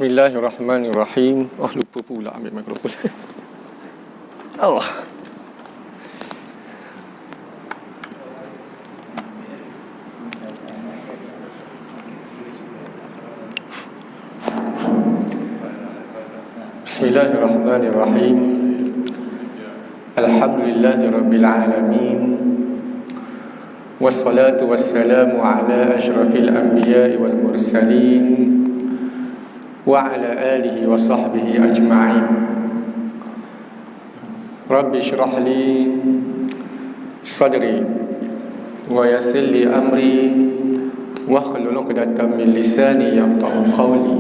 Bismillahirrahmanirrahim. Oh, lupa pula ambil mikrofon. Allah. Bismillahirrahmanirrahim. Alhamdulillahirabbil alamin. Wassalatu wassalamu ala asyrafil anbiya'i wal mursalin wa ala alihi wa sahbihi ajma'in. Rabbi syrah li sadri wa yassir li amri wa hlul 'uqdatam min lisani yafqahu qawli.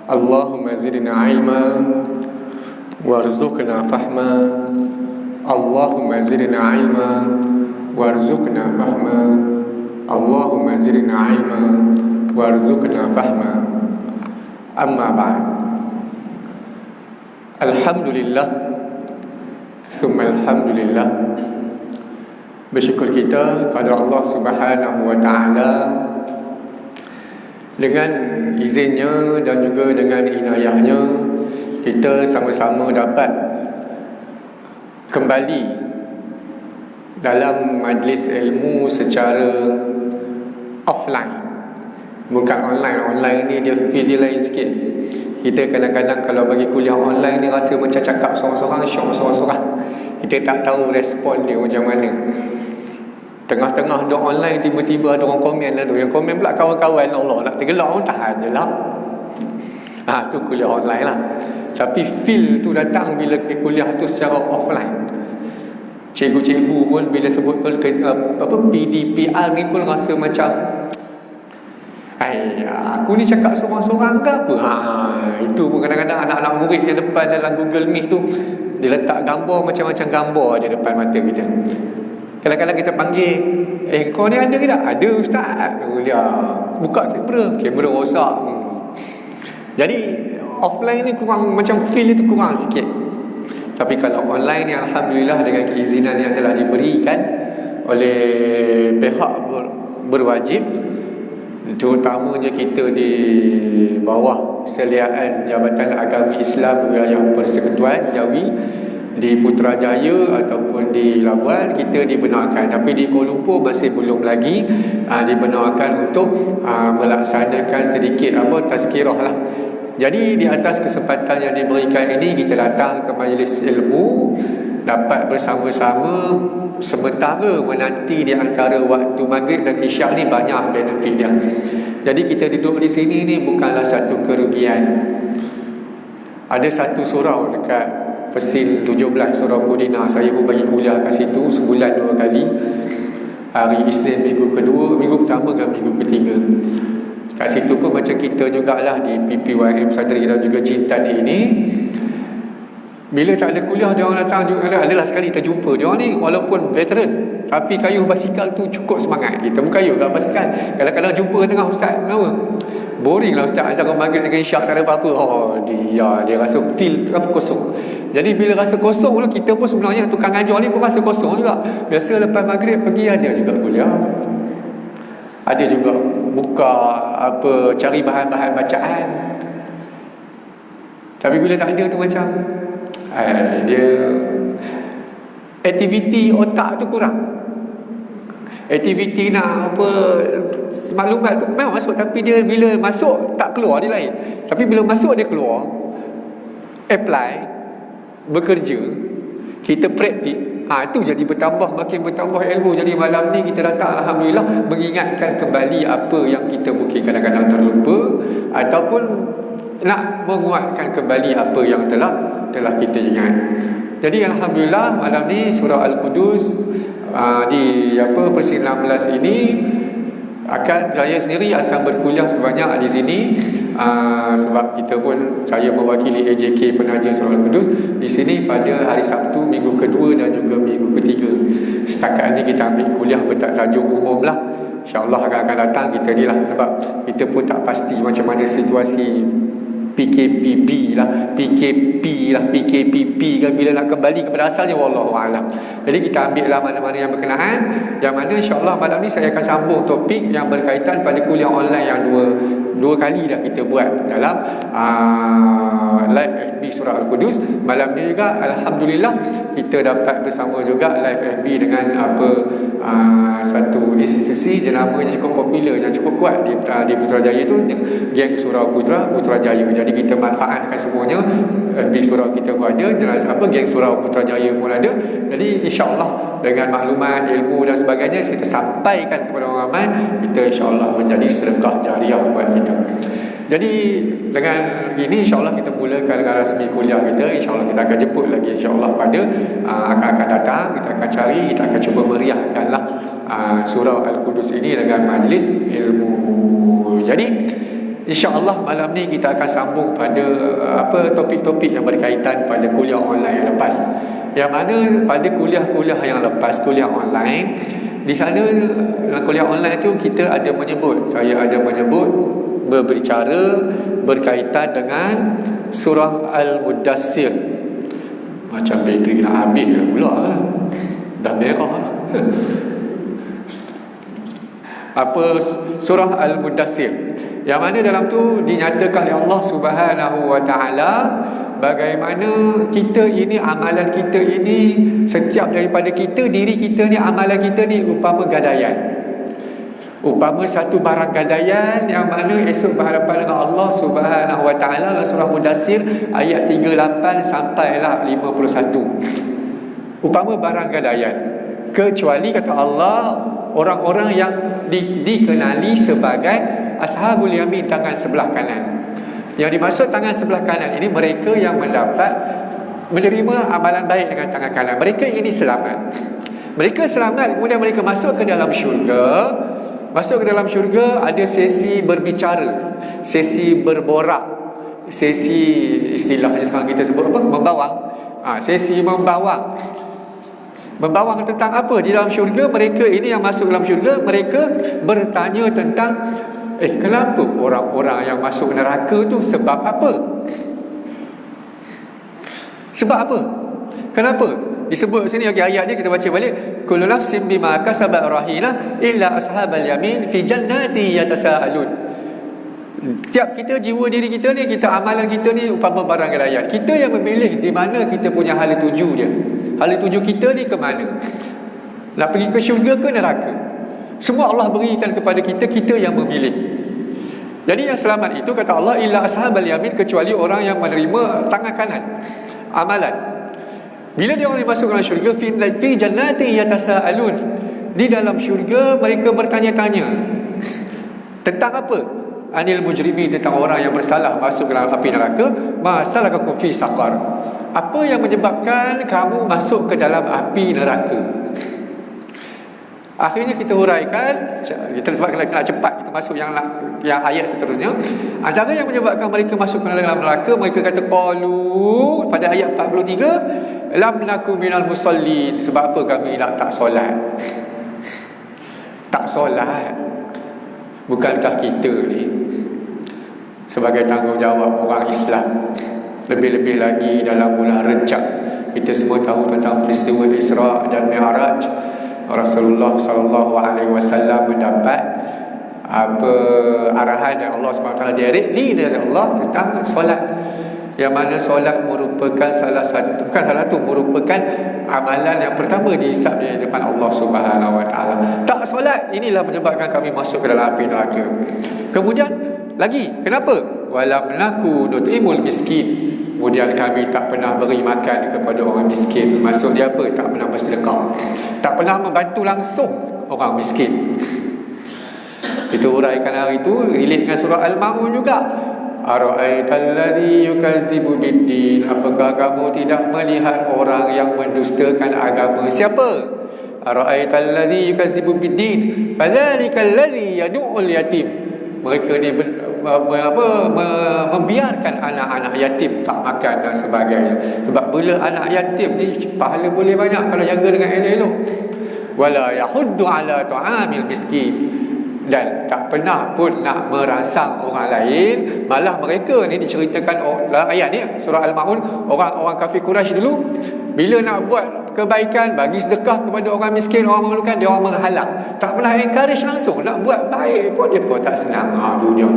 Allahumma zidna ilma warzuqna fahma. Allahumma zidna ilma warzuqna fahma. Allahumma zidna ilma warzuqna fahma. Amma ba'd. Alhamdulillah, summa alhamdulillah. Bersyukur kita kepada Allah Subhanahu wa ta'ala dengan izinnya dan juga dengan inayahnya, kita sama-sama dapat kembali dalam majlis ilmu secara offline. Bukan online. Online ni dia feel dia lain sikit. Kita kadang-kadang kalau bagi kuliah online ni rasa macam cakap sorang-sorang, syok sorang-sorang. Kita tak tahu respon dia macam mana. Tengah-tengah duk online, tiba-tiba ada orang komen lah tu. Yang komen pula kawan-kawan, Allah nak tergelak pun tahan je lah. Tu kuliah online lah. Tapi feel tu datang bila kuliah tu secara offline. Cikgu-cikgu pun bila sebut PDPR ni pun rasa macam aku ni cakap sorang-sorang ke apa? Itu pun kadang-kadang anak-anak murid yang depan dalam Google Meet tu, dia letak gambar macam-macam gambar je depan mata kita. Kadang-kadang kita panggil, kau ni ada ke tak? Ada ustaz. Dia buka kamera rosak. Jadi offline ni kurang, macam feel itu kurang sikit. Tapi kalau online ni alhamdulillah dengan keizinan yang telah diberikan oleh pihak berwajib, terutamanya kita di bawah seliaan Jabatan Agama Islam Wilayah Persekutuan Jawi di Putrajaya ataupun di Labuan, kita dibenarkan. Tapi di Kuala Lumpur masih belum lagi dibenarkan untuk melaksanakan sedikit tazkirah lah. Jadi di atas kesempatan yang diberikan ini, kita datang ke majlis ilmu, dapat bersama-sama sementara menanti di antara waktu maghrib dan isyak ni banyak benefit dia. Jadi kita duduk di sini ni bukanlah satu kerugian. Ada satu surau dekat Pesil 17, Surau Pudina. Saya pun bagi kuliah kat situ sebulan 2 kali. Hari Isnin minggu kedua, minggu pertama dan minggu ketiga. Kat situ pun macam kita jugalah di PPYM Sadri dan juga Cintan ini. Bila tak ada kuliah, dia orang datang juga. Adalah sekali terjumpa dia orang ni, walaupun veteran, tapi kayuh basikal tu cukup semangat kita. Bukan kayuh kat basikal. Kadang-kadang jumpa tengah, ustaz, kenapa? Boring lah ustaz, antara maghrib dengan isyak tak ada apa-apa. Dia rasa feel kosong. Jadi bila rasa kosong tu, kita pun sebenarnya tukang ajar ni pun rasa kosong juga. Biasa lepas maghrib pergi ada juga kuliah. Ada juga buka cari bahan-bahan bacaan. Tapi bila tak ada tu macam dia aktiviti otak tu kurang. Aktiviti nak maklumat tu memang masuk, tapi dia bila masuk tak keluar, dia lain. Tapi bila masuk dia keluar, apply, bekerja, kita praktik. Itu jadi makin bertambah ilmu. Jadi malam ni kita datang alhamdulillah mengingatkan kembali apa yang kita mungkin kadang-kadang terlupa, ataupun nak menguatkan kembali apa yang telah kita ingat. Jadi alhamdulillah malam ni surah Al-Qudus di Persil 16 ini saya sendiri akan berkuliah sebanyak di sini, sebab kita pun, saya mewakili AJK penaja surah Al-Qudus di sini pada hari Sabtu minggu kedua dan juga minggu ketiga. Setakat ni kita ambil kuliah bertajuk umum lah. InsyaAllah akan datang kita ni lah, sebab kita pun tak pasti macam mana situasi PKPB lah, PKP lah, PKPP kan, bila nak kembali kepada asalnya wallahu alam. Jadi kita ambil lah mana-mana yang berkenaan, yang mana insya-Allah malam ni saya akan sambung topik yang berkaitan pada kuliah online yang dua kali dah kita buat dalam live FB surah Al-Qudus. Malam ni juga alhamdulillah kita dapat bersama juga live FB dengan satu institusi jenamanya cukup popular, yang cukup kuat di Putrajaya tu, geng surau Putrajaya. Jadi kita manfaatkan semuanya. Di surau kita pun ada, geng surau Putrajaya pun ada. Jadi insya-Allah dengan maklumat, ilmu dan sebagainya kita sampaikan kepada orang ramai, kita insya-Allah menjadi sedekah jariah buat kita. Jadi dengan ini insya-Allah kita mulakan dengan rasmi kuliah kita. Insya-Allah kita akan jemput lagi insya-Allah pada akan datang, kita akan cari, kita akan cuba meriahkanlah surau Al-Qudus ini dengan majlis ilmu. Jadi insya-Allah malam ni kita akan sambung pada topik-topik yang berkaitan pada kuliah online yang lepas. Yang mana pada kuliah-kuliah yang lepas, kuliah online, di sana dalam kuliah online tu saya ada menyebut berbicara berkaitan dengan surah Al-Mudassir. Macam bateri nak habis pula dah merah. Surah Al-Mudassir, yang mana dalam tu dinyatakan oleh Allah Subhanahu wa taala bagaimana kita ini, amalan kita ini, setiap daripada kita, diri kita ni, amalan kita ni umpama gadaian. Umpama satu barang gadaian yang mana esok berhadapan dengan Allah Subhanahu wa taala dalam surah Mudassir ayat 38 sampailah 51. Umpama barang gadaian, kecuali kata Allah orang-orang yang dikenali sebagai ashabul yamin, tangan sebelah kanan. Yang dimaksud tangan sebelah kanan ini mereka yang menerima amalan baik dengan tangan kanan. Mereka ini selamat. Mereka selamat, kemudian mereka masuk ke dalam syurga. Masuk ke dalam syurga, ada sesi berbicara, sesi berborak, sesi istilahnya sekarang kita sebut membawang. Sesi membawang. Membawang tentang apa? Di dalam syurga, mereka ini yang masuk dalam syurga, mereka bertanya tentang kenapa orang-orang yang masuk neraka tu sebab apa? Sebab apa? Kenapa? Disebut sini ayat dia, kita baca balik. Kullu nafsin bima kasabat rahina illa ashabal yamin fi jannati yatasaalun. Tiap kita, jiwa diri kita ni, kita amalan kita ni umpama barang gadaian. Kita yang memilih di mana kita punya hala tuju dia. Hala tuju kita ni ke mana? Nak pergi ke syurga ke neraka? Semua Allah berikan kepada kita, kita yang memilih. Jadi yang selamat itu kata Allah illa ashabal yamin, kecuali orang yang menerima tangan kanan amalan. Bila dia orang masuk dalam syurga, fi jannati yatasaalun, di dalam syurga mereka bertanya-tanya tentang apa? Anil mujrimin, tentang orang yang bersalah masuk dalam api neraka. Ma salakakum fi saqar, apa yang menyebabkan kamu masuk ke dalam api neraka? Akhirnya kita huraikan, kita sebab kita nak cepat kita masuk yang ayat seterusnya. Antara yang menyebabkan mereka masuk ke dalam neraka, mereka kata qalu pada ayat 43, lam nakum minal musallin, sebab apa kami tak solat? Tak solat. Bukankah kita ni sebagai tanggungjawab orang Islam, lebih-lebih lagi dalam bulan Rejab, kita semua tahu tentang peristiwa Isra dan Mi'raj. Rasulullah sallallahu alaihi wasallam mendapat arahan dari Allah SWT, directly dari Allah tentang solat, yang mana solat merupakan merupakan amalan yang pertama dihisab di depan Allah Subhanahu wa taala. Tak solat, inilah menyebabkan kami masuk ke dalam api neraka. Kemudian lagi, kenapa? Walam naku nut'imul miskin, kemudian kami tak pernah beri makan kepada orang miskin. Maksud dia apa? Tak pernah bersedekah, tak pernah membantu langsung orang miskin. Itu uraikan hari itu, relate dengan surah Al-Maun juga. Ara'aital ladzi yukadzibu biddin, apakah kamu tidak melihat orang yang mendustakan agama? Siapa? Ara'aital ladzi yukadzibu biddin fadzalikal ladzi yad'ul yatim. Mereka ni membiarkan anak-anak yatim tak makan dan sebagainya. Sebab bila anak yatim ni pahala boleh banyak kalau jaga dengan elok-elok. Wala yahuddu ala ta'amil miskin, dan tak pernah pun nak merangsang orang lain. Malah mereka ni diceritakan ayat ni surah Al-Maun, orang-orang kafir Quraisy dulu bila nak buat kebaikan, bagi sedekah kepada orang miskin, orang memerlukan, dia orang menghalang. Tak pernah encourage langsung. Nak buat baik pun dia pun tak senang. Tu dia.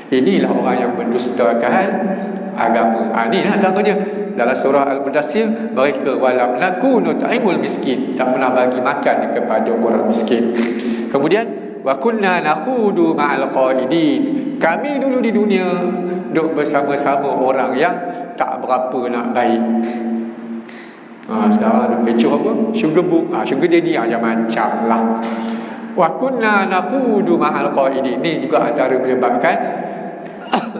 Inilah orang yang mendustakan agama. Ni antaranya dalam surah Al-Mudassir, mereka walam nakunu ta'imul miskin, tak pernah bagi makan kepada orang miskin. Kemudian wa kunna naqudu ma'al qaidin, kami dulu di dunia duduk bersama-sama orang yang tak berapa nak baik. Sekarang ada kecoh apa? Sugar book, sugar daddy, macam-macam lah. Wa kunna naqudu ma'al qaidin, ni juga antara menyebabkan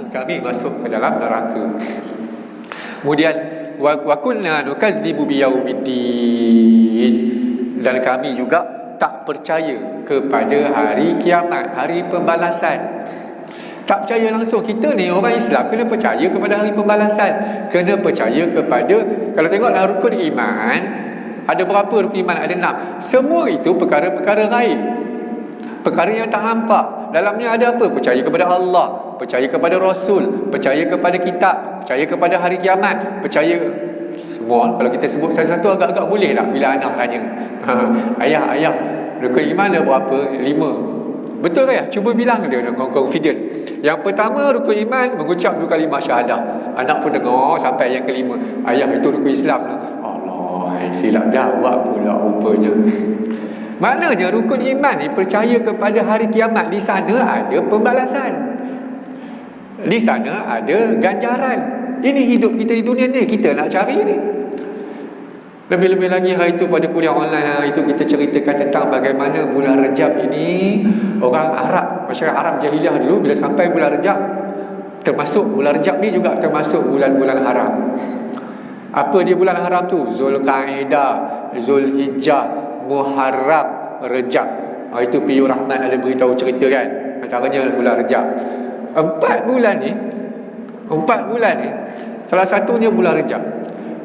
kami masuk ke dalam neraka. Kemudian wa kunna nukadzibu biyaumiddin, dan kami juga tak percaya kepada hari kiamat, hari pembalasan. Tak percaya langsung. Kita ni orang Islam kena percaya kepada hari pembalasan, kena percaya kepada, kalau tengok dalam rukun iman, ada berapa rukun iman? Ada 6. Semua itu perkara-perkara gaib, perkara yang tak nampak. Dalamnya ada apa? Percaya kepada Allah, percaya kepada Rasul, percaya kepada kitab, percaya kepada hari kiamat, percaya semua. Kalau kita sebut satu-satu agak-agak boleh tak bila anak tanya, ayah, rukun iman ada berapa? 5. Betul ke ya? Cuba bilang dia dengan confident. Yang pertama, rukun iman mengucap 2 kalimah syahadah. Anak pun dengar sampai yang kelima. Ayah, itu rukun Islam lah. Allah, silap jawab pula rupanya. Maknanya rukun iman ni percaya kepada hari kiamat. Di sana ada pembalasan, di sana ada ganjaran. Ini hidup kita di dunia ni, kita nak cari ni. Lebih-lebih lagi hari itu pada kuliah online, hari itu kita ceritakan tentang bagaimana bulan Rejab ini, orang Arab, masyarakat Arab jahiliah dulu, bila sampai bulan Rejab, termasuk bulan Rejab ni juga termasuk bulan-bulan haram. Apa dia bulan haram tu? Zulqaidah, Zulhijjah, Muharram, Rejab. Itu Piyu Rahman ada beritahu cerita kan, antaranya bulan Rejab. 4 bulan ni, salah satunya bulan Rejab.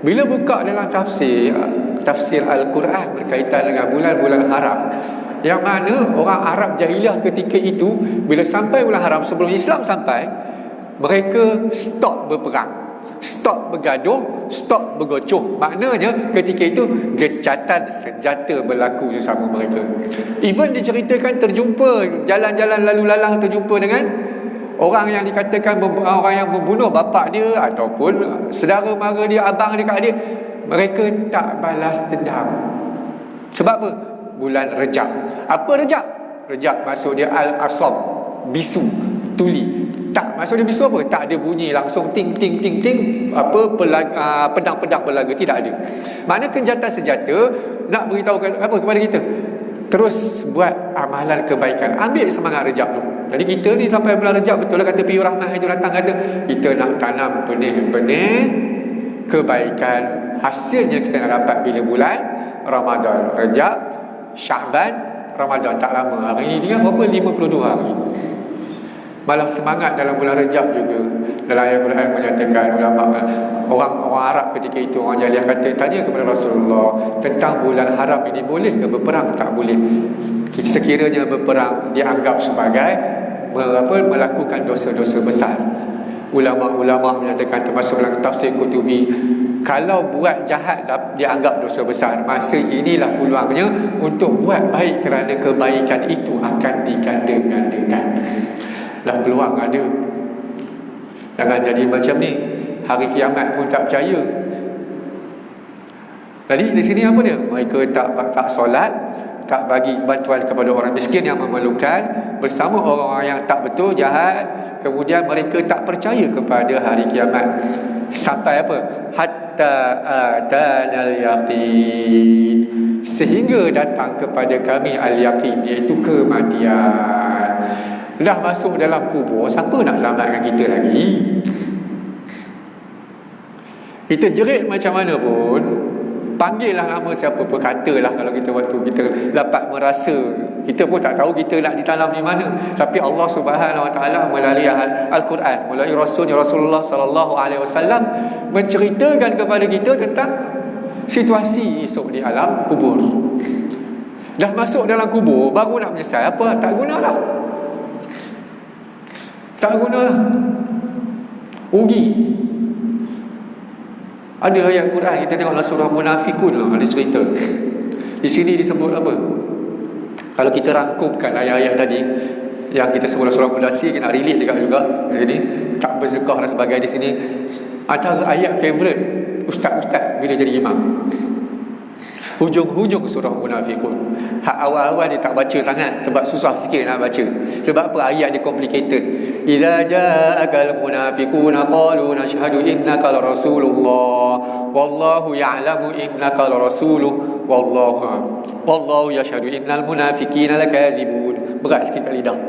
Bila buka dalam tafsir Al-Quran berkaitan dengan bulan-bulan haram, yang mana orang Arab jahiliah ketika itu, bila sampai bulan haram, sebelum Islam sampai, mereka stop berperang, stop bergaduh, stop bergocoh. Maknanya ketika itu gencatan senjata berlaku bersama mereka. Even diceritakan terjumpa jalan-jalan lalu lalang, terjumpa dengan orang yang dikatakan orang yang membunuh bapa dia ataupun saudara mara dia, abang dia, kakak dia, mereka tak balas dendam. Sebab apa? Bulan Rejab. Apa Rejab? Rejab maksud dia Al-Asam, bisu, tuli. Tak, maksud dia bisu apa? Tak ada bunyi langsung ting ting ting ting apa pedang-pedang berlaga, tidak ada. Makna kenjatan senjata nak beritahu apa kepada kita? Terus buat amalan kebaikan. Ambil semangat Rejab tu. Jadi kita ni sampai bulan Rejab, betul lah kata Piyu Rahman itu datang kata, kita nak tanam benih-benih kebaikan. Hasilnya kita nak dapat bila bulan Ramadan. Rejab, Syaban, Ramadan, tak lama. Hari ini dia berapa? 52 hari. Malah semangat dalam bulan Rejab juga. Dalam ayat Quran menyatakan, ulama orang Arab ketika itu, orang jahiliah kata, tanya kepada Rasulullah tentang bulan haram ini, boleh ke berperang? Tak boleh. Sekiranya berperang dianggap sebagai melakukan dosa-dosa besar. Ulama-ulama menyatakan, termasuk dalam tafsir Qutubi, kalau buat jahat dianggap dosa besar, masa inilah peluangnya untuk buat baik, kerana kebaikan itu akan diganda-gandakan. Dah peluang ada. Jangan jadi macam ni, hari kiamat pun tak percaya. Jadi di sini apa dia? Mereka tak solat, tak bagi bantuan kepada orang miskin yang memerlukan, bersama orang-orang yang tak betul, jahat. Kemudian mereka tak percaya kepada hari kiamat. Sampai apa? Hatta atanal yaqin, sehingga datang kepada kami al-yaqin, iaitu kematian. Dah masuk dalam kubur, siapa nak selamatkan kita lagi? Kita jerit macam mana pun, panggillah nama siapa pun, katalah kalau kita waktu kita dapat merasa, kita pun tak tahu kita nak ditanam di mana, tapi Allah Subhanahu Wa Taala melalui Al-Quran, melalui Rasulullah sallallahu alaihi wasallam menceritakan kepada kita tentang situasi esok di alam kubur. Dah masuk dalam kubur baru nak menyesal apa? Tak gunalah. Tak gunalah. Rugi. Ada ayat Quran kita tengok dalam surah Munafikun lah, ada cerita. Di sini disebut apa? Kalau kita rangkumkan ayat-ayat tadi yang kita sebut surah Mudassir, kita nak relate dekat juga. Jadi tak berzekah dan sebagainya di sini. Antara ayat favourite ustaz-ustaz bila jadi imam. Hujung-hujung surah Munafikun. Hak awal-awal dia tak baca sangat sebab susah sikit nak baca. Sebab apa? Ayat dia complicated. Idza ja'akal munafiquna qalu nashhadu innaka rasulullah wallahu ya'lamu innaka rasuluhu wallahu yashhadu innal munafiqina lakadzibun. Berat sikit kat lidah.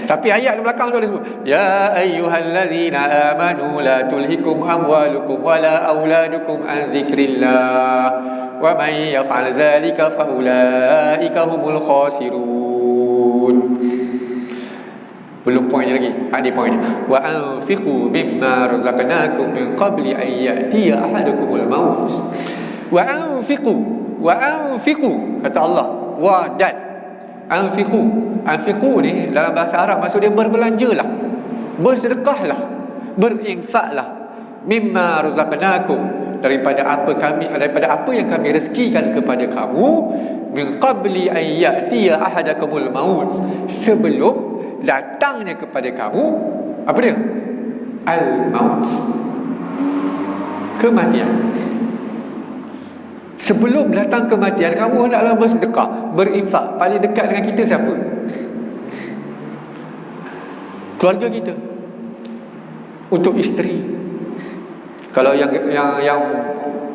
Tapi ayat di belakang tu ada sebut, ya ayyuhallazina amanu la tulhikum amwalukum wala auladukum an dzikrillah wa may yaf'al dzalika fa ulaika humul khasirun. Belum poinnya lagi. Ada poinnya. Wa anfiqu mimma razaqnakum min qabli an ya'tiya ahadakumul maut. Wa anfiqu kata Allah. Wa dan Anfiqu ni dalam bahasa Arab maksud dia berbelanjalah, bersedekahlah, berinfaklah. Mimma razaqnakum, daripada apa yang kami rezekikan kepada kamu, min qabli an ya'tiya ahadakumul maut, sebelum datangnya kepada kamu apa dia? Al-maut, kematian. Sebelum datang kematian, kamu hendaklah bersedekah, berinfak. Paling dekat dengan kita siapa? Keluarga kita. Untuk isteri. Kalau yang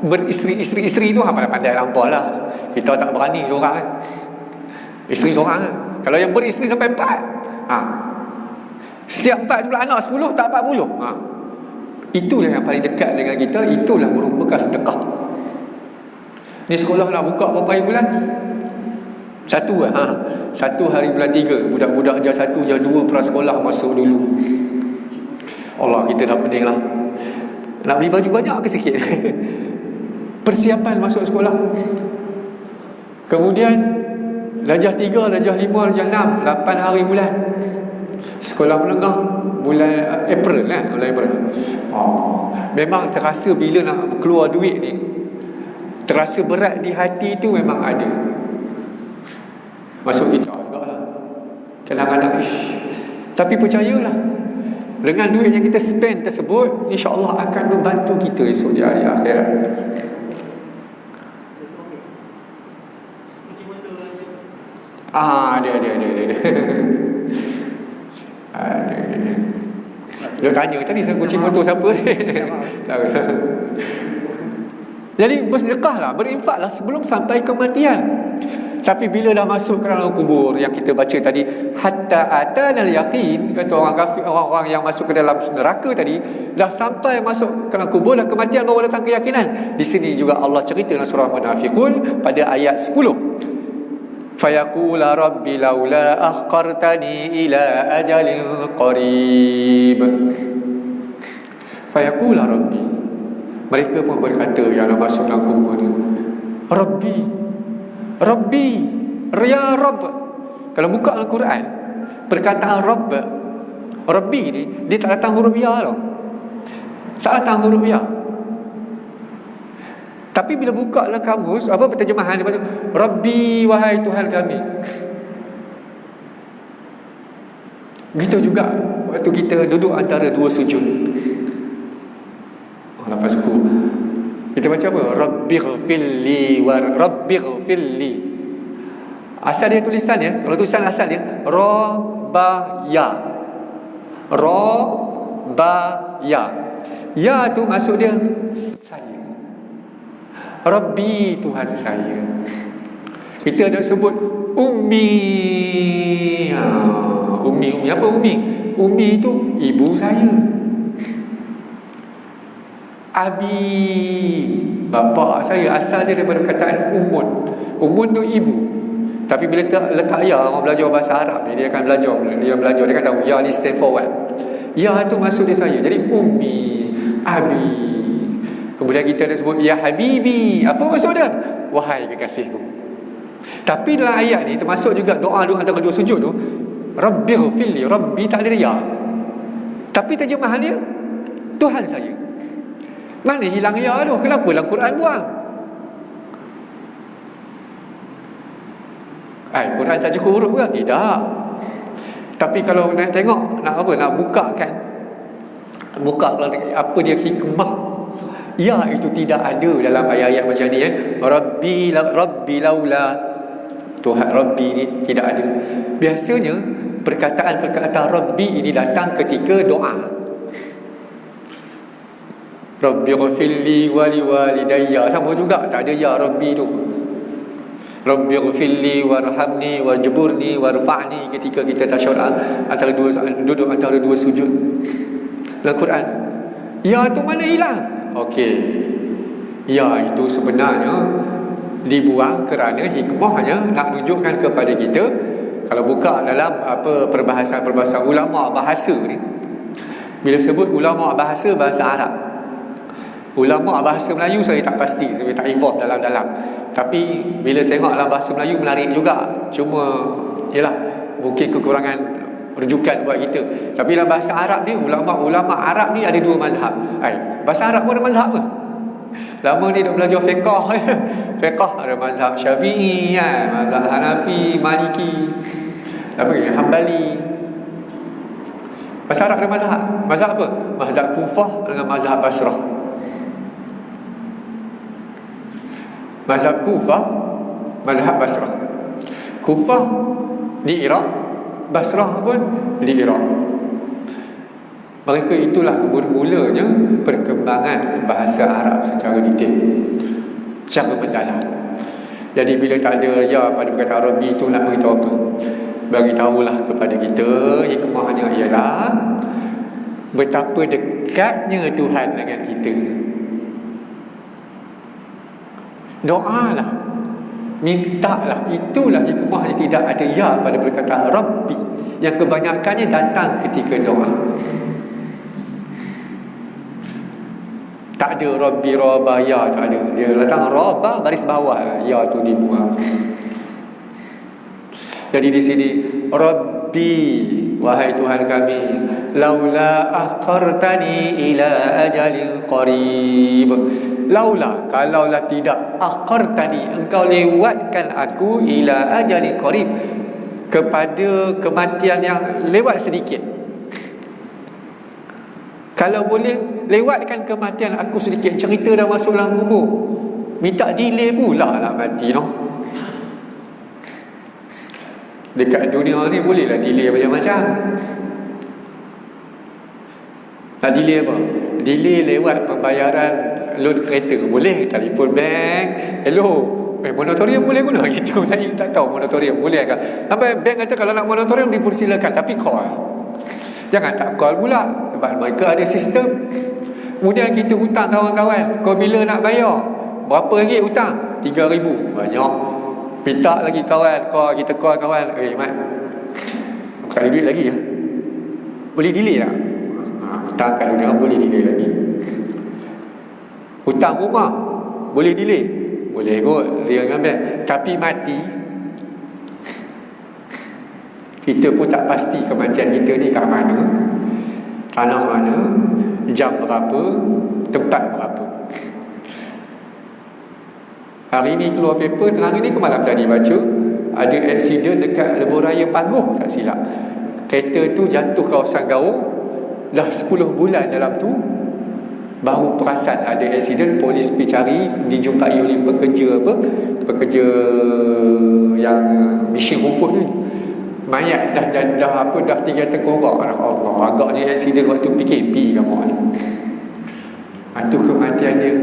beristeri-isteri tu pandai lampau lah. Kita tak berani seorang kan. Isteri seorang kan. Kalau yang beristeri sampai 4, setiap 4 pula anak 10, tak 40. Itulah yang paling dekat dengan kita. Itulah merupakan sedekah. Ni sekolah nak buka berapa hari bulan? 1 hari bulan 3. Budak-budak jar 1, jar 2 prasekolah masuk dulu. Allah, kita dah pening lah. Nak beli baju banyak ke sikit? Persiapan masuk sekolah. Kemudian darjah 3, darjah 5, darjah 6, 8 hari bulan. Sekolah menengah bulan April lah, bulan April. Memang terasa bila nak keluar duit ni, terasa berat di hati tu memang ada. Masuk kita juga lah kadang-kadang tapi percayalah, dengan duit yang kita spend tersebut, insya-Allah akan membantu kita esok di hari akhirat. Dia dia tanya tadi kunci motor siapa ni. Jadi bersedekahlah, berinfaklah sebelum sampai kematian. Tapi bila dah masuk ke dalam kubur, yang kita baca tadi, hatta atanal yaqin, kata orang kafir, orang-orang yang masuk ke dalam neraka tadi, dah sampai masuk ke dalam kubur, dah kematian baru datang keyakinan. Di sini juga Allah cerita dalam surah Munafikun pada ayat 10. Fayaqula rabbi laula akhartani ila ajalin qarib. Fayaqula rabbi, mereka pun berkata yang dah masuk dalam kubur ni, Rabbi, ya Rabb. Kalau buka Al-Quran, perkataan Rabbi ni, dia tak datang huruf ya tau. Tak datang huruf ya. Tapi bila buka dalam kamus, apa penterjemahan dia baca, Rabbi, wahai Tuhan kami. Gitu juga waktu kita duduk antara dua sujud. Lepas suku kita baca apa? Rabbighfirli wa Rabbighfirli. Asal dia tulisan dia, kalau tulisan asal dia Rabaya. Ya tu maksud dia saya. Rabbi, Tuhan saya. Kita ada sebut Ummi. Ummi apa Ummi? Ummi itu ibu saya. Abi, bapa saya. Asal dia daripada perkataan umun tu ibu. Tapi bila letak ya, orang belajar bahasa Arab ni, dia akan belajar, dia akan tahu ya ni stand for what. Ya tu maksud dia saya. Jadi ummi, abi. Kemudian kita ada sebut ya habibi. Apa maksud dia? Wahai kekasihku. Tapi dalam ayat ni termasuk juga doa-doa antara dua sujud tu, Rabbighfirli, Rabbi tak ada ya. Tapi terjemahan dia Tuhan saya. Mana hilang ya tu? Kenapa dalam Quran buang? Quran tak cukup huruf ke? Tidak. Tapi kalau nak tengok, nak buka kan, buka apa dia hikmah, ya itu tidak ada dalam ayat-ayat macam ni kan. Rabbi laula, Tuhan Rabbi ni tidak ada. Biasanya perkataan Rabbi ini datang ketika doa. Rabbi ghfirli wa liwalidayya, sama juga tak ada ya Rabbi tu. Rabbi ghfirli warhamni warjburni warfa'ni ketika kita tasyahud antara duduk antara dua sujud dalam Quran. Ya tu mana hilang? Okey. Ya itu sebenarnya dibuang kerana hikmahnya nak tunjukkan kepada kita. Kalau buka dalam perbahasan ulama bahasa ni, bila sebut ulama bahasa Arab, ulama bahasa Melayu saya tak pasti, saya tak involve dalam-dalam. Tapi bila tengok dalam bahasa Melayu menarik juga. Cuma yalah, mungkin kekurangan rujukan buat kita. Tapi dalam bahasa Arab ni, ulama Arab ni ada dua mazhab. Bahasa Arab pun ada mazhab ke? Lama ni dah belajar fiqh. Fiqh ada mazhab Syafi'i kan, mazhab Hanafi, Maliki, Hambali. Bahasa Arab ada mazhab. Mazhab apa? Mazhab Kufah dengan mazhab Basrah. Mazhab Kufah, mazhab Basrah. Kufah di Iraq, Basrah pun di Iraq. Mereka itulah bermulanya perkembangan bahasa Arab secara detail, secara mendalam. Jadi bila tak ada ya pada perkataan Rabbi itu, nak beritahu apa? Beritahulah kepada kita hikmahnya ialah betapa dekatnya Tuhan dengan kita. Doalah, mintalah, itulah hikmahnya. Tidak ada ya pada perkataan Rabbi, yang kebanyakannya datang ketika doa. Tak ada Rabbi Rabba ya, tak ada. Dia datang Rabba baris bawah, ya tu dibuang. Jadi di sini Rabbi, wahai Tuhan kami, laula akhartani ila ajalin qarib. Laula, kalaulah tidak, akhartani, engkau lewatkan aku ila ajalin qarib, kepada kematian yang lewat sedikit. Kalau boleh lewatkan kematian aku sedikit. Cerita dah masuk dalam kubur, minta delay pula nak mati no. Dekat dunia ni bolehlah delay macam-macam. Nak delay apa? Delay lewat pembayaran loan kereta boleh, telefon bank, hello, moratorium boleh guna gitu. Saya tak tahu moratorium boleh ke. Sampai bank kata kalau nak moratorium dipersilakan, tapi call, jangan tak call pula, sebab mereka ada sistem. Kemudian kita hutang kawan-kawan, kau bila nak bayar? Berapa ringgit hutang? 3,000. Banyak. Minta lagi kawan, kita call kawan, Mat, aku tak ada duit lagi ya, boleh delay tak? Hutang kat dunia boleh delay lagi. Hutang rumah boleh delay, boleh kot dia dengan bank. Tapi mati, kita pun tak pasti kematian kita ni kat mana, tanah mana, jam berapa, tempat berapa. Hari ni keluar paper, hari ni ke malam tadi baca, ada aksiden dekat Lebuhraya Paguh tak silap. Kereta tu jatuh kawasan Gaur, dah 10 bulan dalam tu, baru perasan ada aksiden. Polis pergi cari, dijumpai oleh pekerja yang misi rumput tu. Mayat dah 3 tengkorak. Allah, agaknya aksiden waktu PKP kamu ni. Itu kematian dia.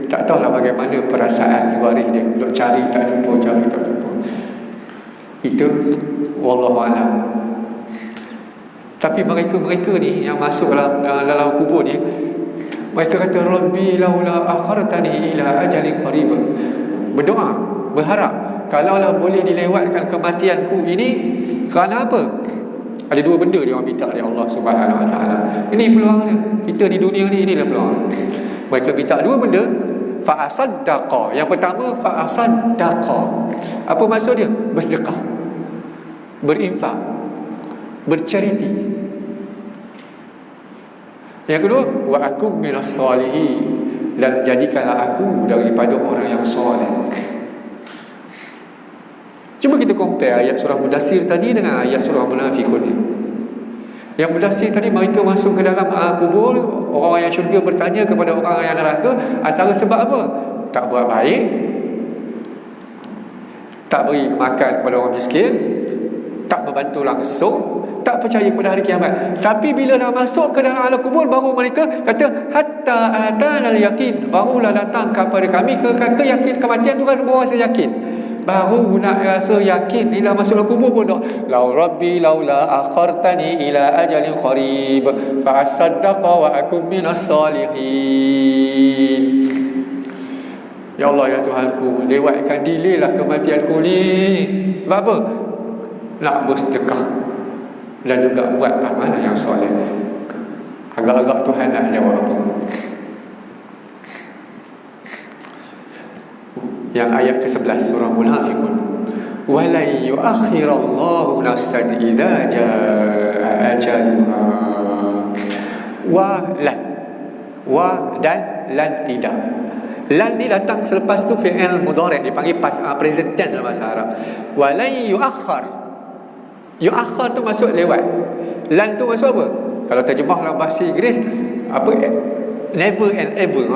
Tak tahulah bagaimana perasaan waris dia. Duk cari tak jumpa. Itu wallahualam. Tapi mereka ni yang masuk dalam kubur ni, mereka kata Rabbi laula akhartani ila ajalin qarib. Berdoa, berharap kalaulah boleh dilewatkan kematianku ini. Kerana apa? Ada dua benda dia orang minta dari Allah Subhanahu Wa Taala. Ini peluang dia. Kita di dunia ni, inilah peluang. Mereka minta dua benda. Fa'asaddaqa. Yang pertama fa'asaddaqa. Apa maksud dia? Bersedekah, berinfak, bercharity. Yang kedua, wa akum minas salihin, dan jadikanlah aku daripada orang yang soleh. Cuba kita compare ayat surah Mudassir tadi dengan ayat surah Munafiqun ni. Yang Mudassir tadi, mereka masuk ke dalam kubur, orang yang syurga bertanya kepada orang yang neraka, antara sebab apa? Tak buat baik, tak beri makan kepada orang miskin, tak membantu langsung, tak percaya kepada hari kiamat. Tapi bila dah masuk ke dalam alam kubur, baru mereka kata hatta atanal yakin, barulah datang kepada kami keyakinan kematian tu, kan baru rasa yakin, baru nak rasa yakin. Bila masuk dalam kubur pun dah, lau rabbi laula akhartani ila ajalin qarib fa asaddaqa wa akum minas salihin. Ya Allah, ya Tuhanku, lewatkan delay lah kematianku ni. Sebab apa? Nak bersedekah dan juga buat amalan yang soleh. Agak-agak Tuhan nak jawab apa? Yang ayat ke-11 surah Munafiqun, wala yu'akhirallahu nafsan idza jaa ajaluha. Wa dan lan tidak. Lan ni datang selepas tu fi'il mudhari', dipanggil past present tense dalam bahasa Arab. Wala yu'akhir. Yu'akhir tu maksud lewat. Lan tu maksud apa? Kalau terjemah dalam bahasa Inggeris, apa? Never and ever.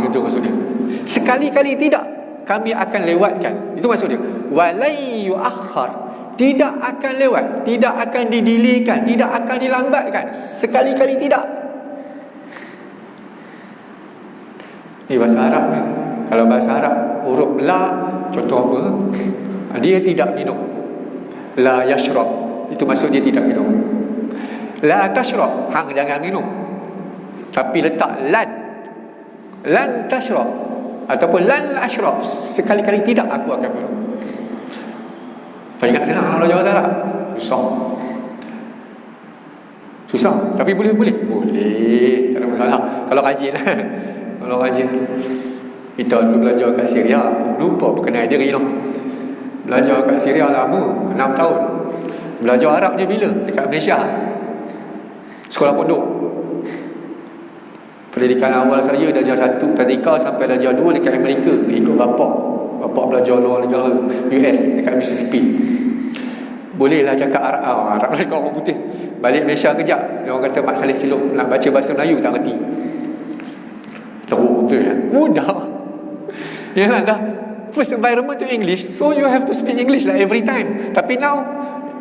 Itu maksudnya. Sekali-kali tidak, kami akan lewatkan. Itu maksud dia. Walai yu'akhir. Tidak akan lewat, tidak akan didelaykan, tidak akan dilambatkan. Sekali-kali tidak. Ini bahasa Arab ni. Kalau bahasa Arab, huruf la, contoh apa? Dia tidak minum. La yashrab, itu maksud dia tidak minum. La tashrab, hang jangan minum. Tapi letak lan tashrab, ataupun lan ashrab, sekali-kali tidak aku akan minum. Tak ingat senang kalau belajar bahasa Arab? Susah. Tapi boleh, tak ada masalah kalau rajin. Kalau rajin. Kita dulu belajar kat Syria, lupa berkenaan diri tu. Belajar kat Syria lama, 6 tahun. Belajar Arabnya bila? Dekat Malaysia, sekolah pondok. Pendidikan awal saya darjah 1 tadika sampai darjah 2 dekat Amerika, ikut bapak belajar luar negara, US, dekat Mississippi. Bolehlah cakap Arab mereka orang putih. Balik Malaysia kejap, dia orang kata Mak Saleh silap, nak baca bahasa Melayu tak reti. Teruk betul ya. Mudah. Ya dah, first environment to English, so you have to speak English like every time. Tapi now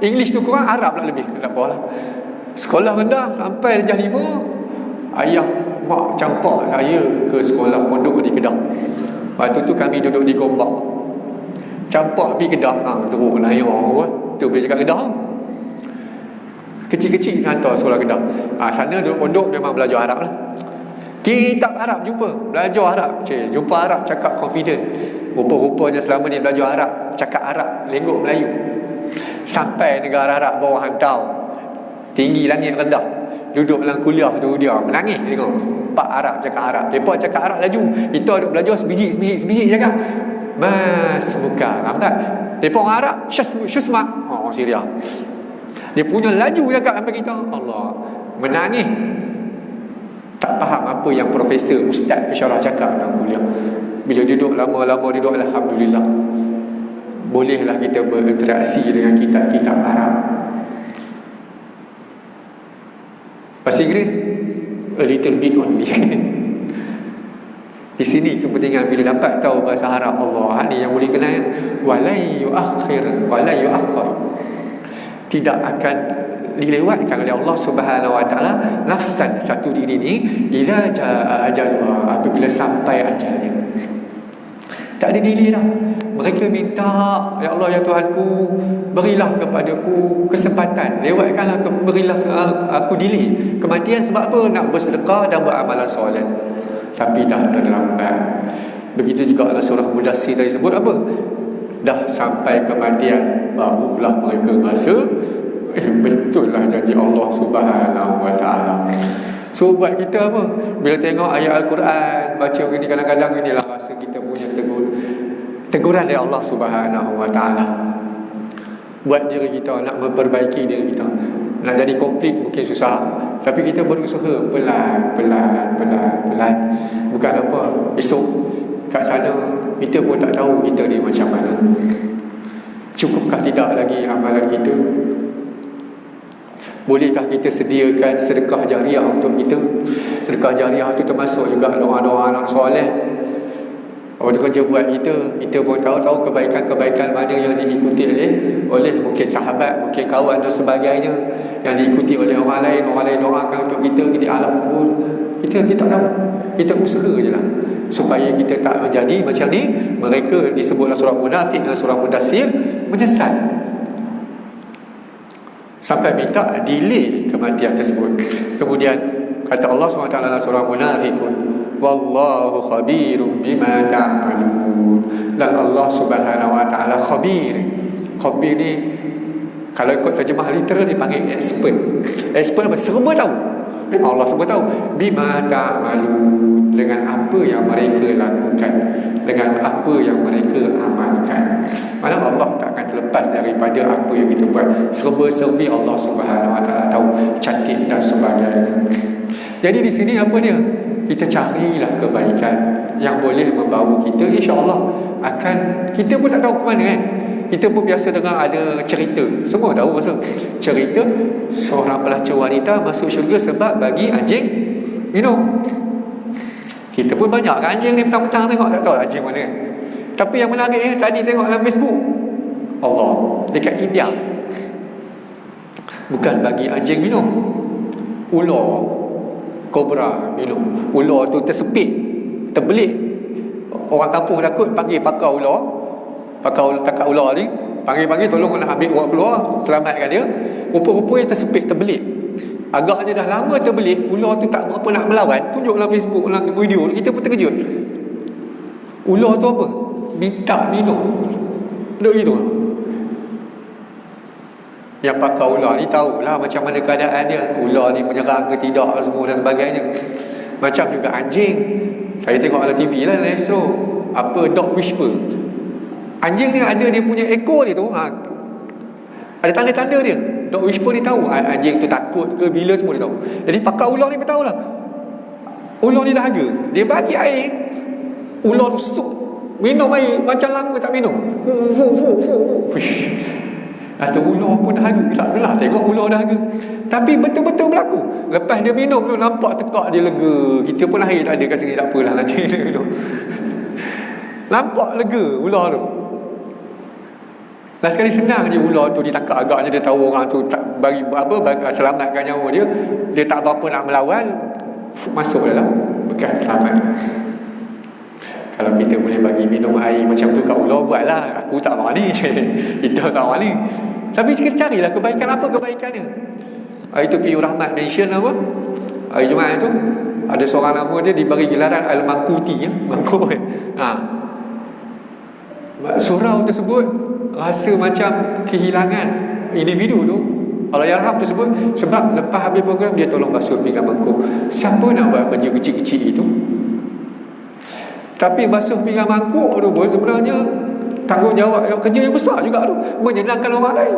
English tu kurang, Arab lah lebih. Tak apalah. Sekolah rendah sampai darjah 5, ayah mak campak saya ke sekolah pondok di Kedah. Waktu tu kami duduk di Gombak. Campak pergi Kedah, teruk naik orang tu boleh cakap Kedah. Kecil-kecil hantar sekolah Kedah. Sana duduk pondok memang belajar Arab lah. Kitab Arab jumpa, belajar Arab. Jumpa Arab cakap confident. Rupa-rupanya selama ni belajar Arab, cakap Arab, lenggok Melayu. Sampai negara Arab bawah hantar, tinggi langit rendah. Duduk dalam kuliah tu dia menangis tengok Pak Arab cakap Arab. Mereka cakap Arab laju, kita duduk belajar sebiji cakap mas buka. Nampak tak? Mereka orang Arab syusma, orang Syria. Dia punya laju cakap sampai kita Allah menangis. Tak faham apa yang profesor, ustaz, pensyarah cakap dalam kuliah. Bila duduk lama-lama duduk, alhamdulillah, bolehlah kita berinteraksi dengan kitab-kitab Arab. Bahasa Inggeris a little bit only. Di sini kepentingan bila dapat tahu bahasa Arab, Allah ni yang boleh kenal. Walai yuakhir. Tidak akan dilewatkan oleh Allah Subhanahu wa taala nafsan, satu diri ni, idza jaa ajaluha, apabila sampai ajalnya. Tak ada delay dah. Mereka minta, ya Allah, ya Tuhanku, berilah kepadaku kesempatan, lewatkanlah, berilah aku delay kematian. Sebab apa? Nak bersedekah dan beramal soleh. Tapi dah terlambat. Begitu juga dalam surah Mudassir tadi sebut apa? Dah sampai kematian, barulah mereka rasa betul lah janji Allah Subhanahu wa taala. So buat kita apa? Bila tengok ayat Al-Quran, baca ini kadang-kadang inilah rasa kita punya teguran dari Allah Subhanahu Wa Taala buat diri kita, nak memperbaiki diri kita. Nak jadi komplit mungkin susah, tapi kita berusaha pelan. Bukan apa, esok kat sana kita pun tak tahu kita ni macam mana. Cukupkah tidak lagi amalan kita? Bolehkah kita sediakan sedekah jariah untuk kita? Sedekah jariah tu termasuk juga doa-doa anak soleh. Orang kerja buat kita pun tahu kebaikan-kebaikan mana yang diikuti oleh mungkin sahabat, mungkin kawan dan sebagainya, yang diikuti oleh orang lain doakan untuk kita di alam kubur. Kita tak tahu. Kita usaha je lah supaya kita tak menjadi macam ni. Mereka disebutlah surah Munafik dan surah Mudassir menyesal sampai minta delay kematian tersebut. Kemudian kata Allah SWT dalam surah Munafikun, wallahu khabirum bima ta'malun. Dan Allah Subhanahu Wa Taala khabir. Khabir ni kalau ikut terjemah literal dipanggil expert. Expert apa? Serba tahu. Memang Allah semua tahu bima ta'malun, dengan apa yang mereka lakukan, dengan apa yang mereka amalkan. Mana Allah tak akan terlepas daripada apa yang kita buat. Serba-serbi Allah Subhanahu Wa Taala tahu, cantik dan sebagainya. Jadi di sini apa dia? Kita carilah kebaikan yang boleh membawa kita, insya-Allah akan, kita pun tak tahu ke mana kan. Kita pun biasa dengar ada cerita, semua tahu pasal cerita seorang pelacur wanita masuk syurga sebab bagi anjing minum. Kita pun banyak kan anjing ni petang-petang tengok, tak tahu anjing mana. Tapi yang menarik tadi tengok dalam Facebook, Allah dekat India, bukan bagi anjing minum, ular kobra minum. Ular tu tersepit, terbelit. Orang kampung takut, panggil pakar ular, pakar tangkap ular ni, panggil tolong nak ambil ular keluar, selamatkan dia. Rupa-rupa yang tersepit, terbelit. Agaknya dah lama terbelit, ular tu tak berapa nak melawan. Tunjuk dalam Facebook, dalam video, kita pun terkejut. Ular tu apa? Minta minum. Duduk gitu. Yang pakar ular ni tahulah macam mana keadaan dia, ular ni menyerang ke tidak semua dan sebagainya. Macam juga anjing. Saya tengok dalam TV lah, Astro, apa dog whisper. Anjing ni ada dia punya ekor dia tu, ada tanda-tanda dia. Dog whisper ni tahu anjing tu takut ke bila, semua dia tahu. Jadi pakar ular ni pun tahulah. Ular ni dahaga, dia bagi air, ular tu minum air macam lama tak minum. Atau ular pun dahaga, tak adalah tengok ular dahaga. Tapi betul-betul berlaku. Lepas dia minum tu nampak tekak dia lega. Kita pun air tak ada kat sini, tak apalah nanti dia minum. Nampak lega ular tu. Last sekali senang je ular tu ditangkap, agaknya dia tahu orang tu tak bagi apa, selamatkan nyawa dia. Dia tak apa-apa nak melawan, masuk dalam bekas selamat. Kalau kita boleh bagi minum air macam tu kat ular, buatlah. Aku tak mahu ni je. Kita tak mahu ni. Tapi kita carilah kebaikan, apa kebaikan dia. Itu P.U. Rahmat mention apa, hari Jumaat tu ada seorang nama dia diberi gelaran Al-Mankuti ya? Mangkuk surau tersebut rasa macam kehilangan individu tu, Allahyarham tersebut, sebab lepas habis program dia tolong basuh pinggan mangkuk. Siapa nak buat kerja kecil-kecil itu? Tapi basuh pinggan mangkuk tu pun sebenarnya tanggungjawab yang kerja yang besar juga tu, menyenangkan orang lain.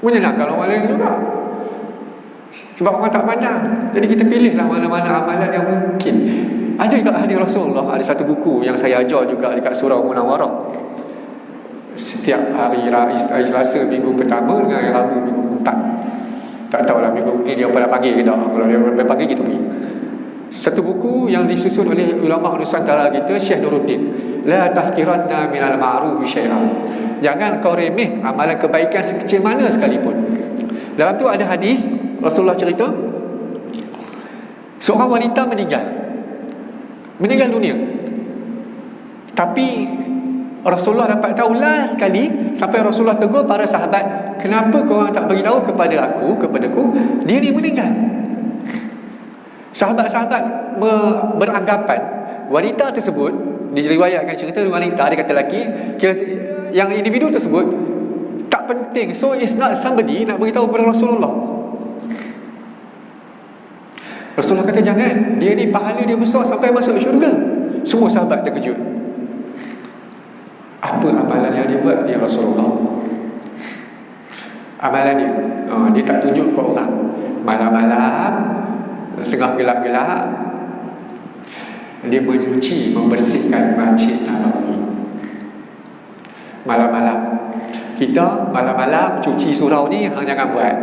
Menyenangkan orang lain juga. Sebab orang tak pandang. Jadi kita pilihlah mana-mana amalan yang mungkin. Ada juga hadis Rasulullah. Ada satu buku yang saya ajar juga dekat Surau Munawarah. Setiap hari Selasa minggu pertama dengan hari Rabu minggu keempat. Tak tahulah minggu ni dia pada panggil ke tak. Kalau dia pada panggil kita pergi. Satu buku yang disusun oleh ulama Nusantara kita, Syekh Nuruddin. La tahqiranna minal ma'rufi syai'an. Jangan kau remeh amalan kebaikan sekecil mana sekalipun. Dalam tu ada hadis Rasulullah cerita, seorang wanita meninggal dunia. Tapi Rasulullah dapat tahu last sekali, sampai Rasulullah tegur para sahabat, kenapa korang tak beritahu kepadaku dia ni meninggal? Sahabat-sahabat beranggapan wanita tersebut, diriwayatkan cerita wanita, dia kata lelaki, yang individu tersebut tak penting, so it's not somebody nak beritahu kepada Rasulullah. Rasulullah kata jangan, dia ni pahala dia besar sampai masuk syurga. Semua sahabat terkejut. Apa amalan yang dia buat dia Rasulullah? Amalan dia, dia tak tunjuk ke orang. Malam-malam tengah gelap-gelap, dia mencuci, membersihkan Masjid Nabawi. Malam-malam. Kita malam-malam cuci surau ni hang jangan buat.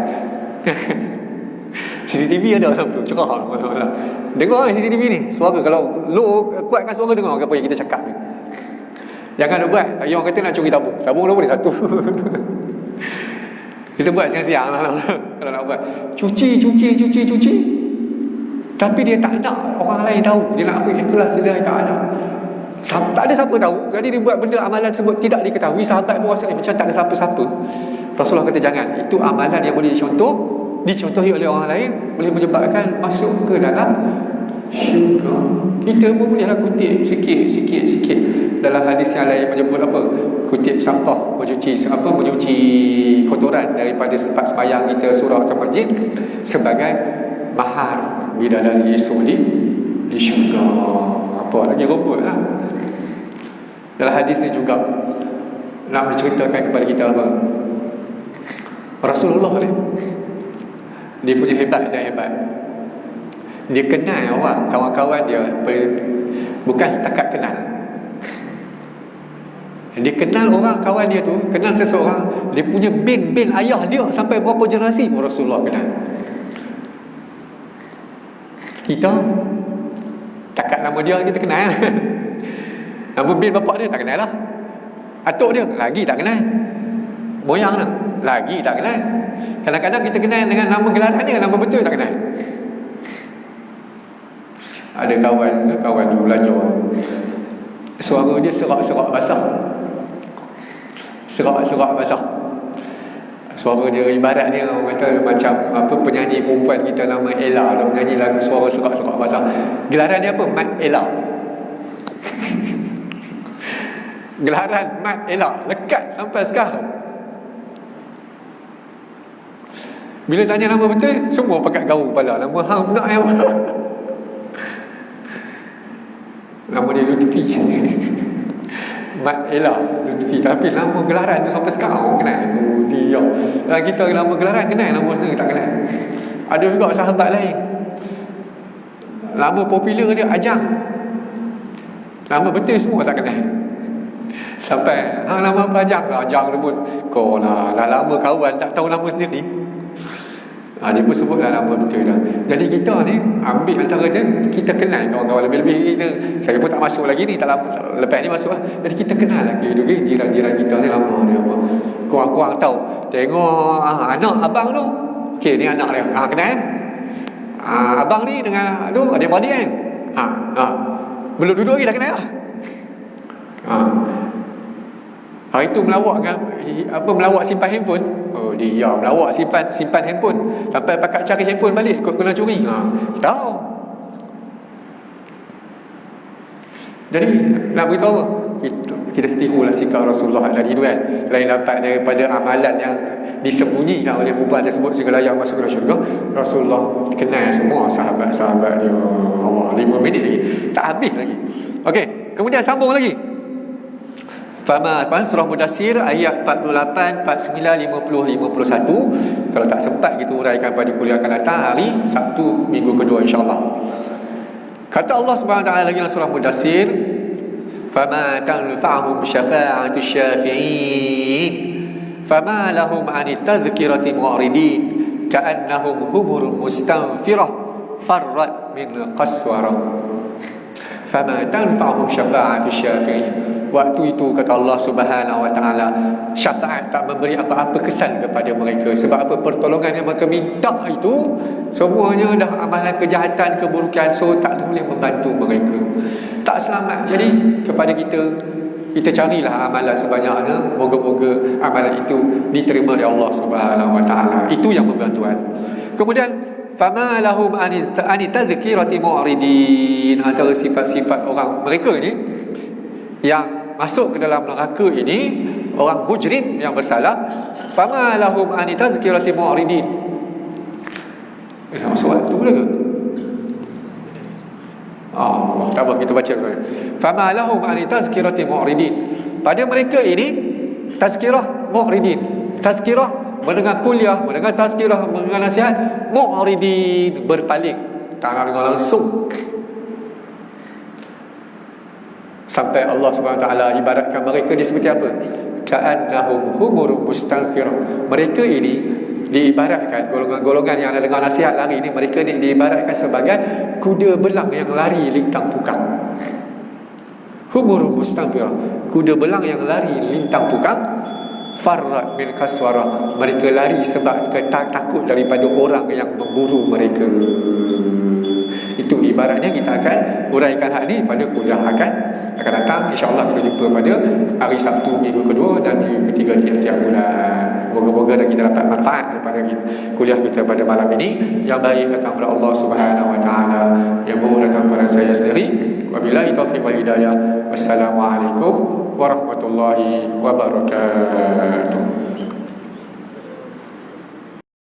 CCTV ada satu cerah malam-malam. Dengar CCTV ni, suara kalau low kuatkan suara dengar apa yang kita cakap ni. Jangan buat. Yang kata nak curi tabung. Tabung dah boleh satu. Kita buat siang-siang lah kalau nak buat. Cuci. Tapi dia tak nak orang lain tahu. Dia nak apa ikhlas dia tak ada. Tak ada siapa tahu. Jadi dia buat benda amalan tersebut tidak diketahui. Sahabat pun rasa macam tak ada siapa-siapa. Rasulullah kata jangan. Itu amalan yang boleh dicontohi oleh orang lain, boleh menyebabkan masuk ke dalam syurga. Kita pun bolehlah kutip sikit dalam hadis yang lain menyebut apa? Kutip sampah, mencuci kotoran daripada tempat sembahyang kita, surau atau masjid sebagai mahar bidadari esok di syurga. Apa lagi robot lah. Dalam hadis ni juga nak menceritakan kepada kita apa? Rasulullah ni dia punya hebat. Dia kenal orang, kawan-kawan dia, bukan setakat kenal. Dia kenal orang, kawan dia tu kenal seseorang, dia punya bin ayah dia sampai berapa generasi pun Rasulullah kenal. Kita takat nama dia kita kenal. Nama bin bapak dia tak kenal lah. Atuk dia lagi tak kenal. Moyang dia lagi tak kenal. Kadang-kadang kita kenal dengan nama gelaran dia, nama betul tak kenal. Ada kawan tu belajar, suara dia serak-serak basah. Suara dia ibarat dia orang kata macam apa, penyanyi perempuan kita nama Ella, dia menyanyi lagu suara serak-serak basah. Gelaran dia apa? Mat Ella. Gelaran Mat Ella lekat sampai sekarang. Bila tanya nama betul, semua pakat gaul kepala. Nama hang nak yang nama dia Lutfi. Mat Ella Lutfi. Tapi nama gelaran tu sampai sekarang orang kenal. Dia dan kita nama gelaran kenal, nama sendiri tak kenal. Ada juga sahabat lain, nama popular dia Ajang, nama betul semua tak kenal. Sampai hang nama apa Ajang tu pun kau lah lama kawan tak tahu nama sendiri. Dia pun sebutlah nama betul dah. Jadi kita ni ambil antara dia, kita kenal kawan-kawan lebih-lebih kita. Saya pun tak masuk lagi ni, tak lama lepas ni masuk lah. Jadi kita kenal lagi jiran-jiran kita ni lama ni apa. Kurang-kurang tahu. Tengok anak abang tu. Okey, ni anak dia. Kenal? Abang ni dengan tu adik-beradik kan? Belum duduk lagi dah kenal lah. Hari tu melawak simpan handphone. Dia melawak simpan handphone sampai pakat cari handphone balik, kau kena curi. Tahu. Jadi nak beritahu apa? Kita setirulah sikap Rasulullah tadi tu kan. Lain dapat daripada amalan yang disembunyikan oleh perempuan tersebut sehingga layak masuk ke syurga. Rasulullah kenal semua sahabat-sahabat dia. Allah, 5 minit lagi tak habis lagi. Okey, kemudian sambung lagi. Surah Mudassir ayat 48, 49, 50, 51. Kalau tak sempat kita uraikan pada kuliah akan datang hari Sabtu minggu kedua insya-Allah. Kata Allah Subhanahu wa taala lagi dalam surah Mudassir, fama tanfa'uhum syafa'atus syafi'in fama lahum 'anit tadhkirati mu'ridin ka'annahum humurun mustanfirah farrat min qaswarah. Fama tanfa'uhum syafa'atus syafi'in. Waktu itu kata Allah Subhanahu wa taala, syafaat tak memberi apa-apa kesan kepada mereka. Sebab apa? Pertolongan yang mereka minta itu semuanya dah amalan kejahatan, keburukan, so tak boleh membantu mereka, tak selamat. Jadi kepada kita carilah amalan sebanyaknya, moga-moga amalan itu diterima oleh Allah Subhanahu wa taala. Itu yang membantuan. Kemudian fama lahum an tadhkirati mu'ridin. Antara sifat-sifat orang mereka ni yang masuk ke dalam neraka ini, orang mujrim yang bersalah, fama lahum an tazkirati mu'ridin. Masuk waktu dah ke? Tak apa, kita baca dulu. Fama lahum an tazkirati mu'ridin. Pada mereka ini tazkirah mu'ridin. Tazkirah mendengar kuliah, mendengar tazkirah, mendengar nasihat, mu'ridin berpaling, tak nak dengar langsung. Sampai Allah SWT ibaratkan mereka ni seperti apa? Ka'annahum humurun mustanfirah. Mereka ini diibaratkan, golongan-golongan yang ada dengar nasihat lari ni, mereka ni diibaratkan sebagai kuda belang yang lari lintang pukang. Humurun mustanfirah, kuda belang yang lari lintang pukang. Farrat min kaswara, mereka lari sebab takut daripada orang yang memburu mereka. Itu ibaratnya. Kita akan uraikan hal ini pada kuliah akan datang. InsyaAllah kita jumpa pada hari Sabtu minggu kedua dan minggu ketiga tiap-tiap bulan. Moga-moga kita dapat manfaat daripada kuliah kita pada malam ini. Yang baik akan kepada Allah Subhanahu Wa Taala, yang buruk akan kepada saya sendiri. Wabillahi taufiq wal hidayah. Wassalamualaikum warahmatullahi wabarakatuh.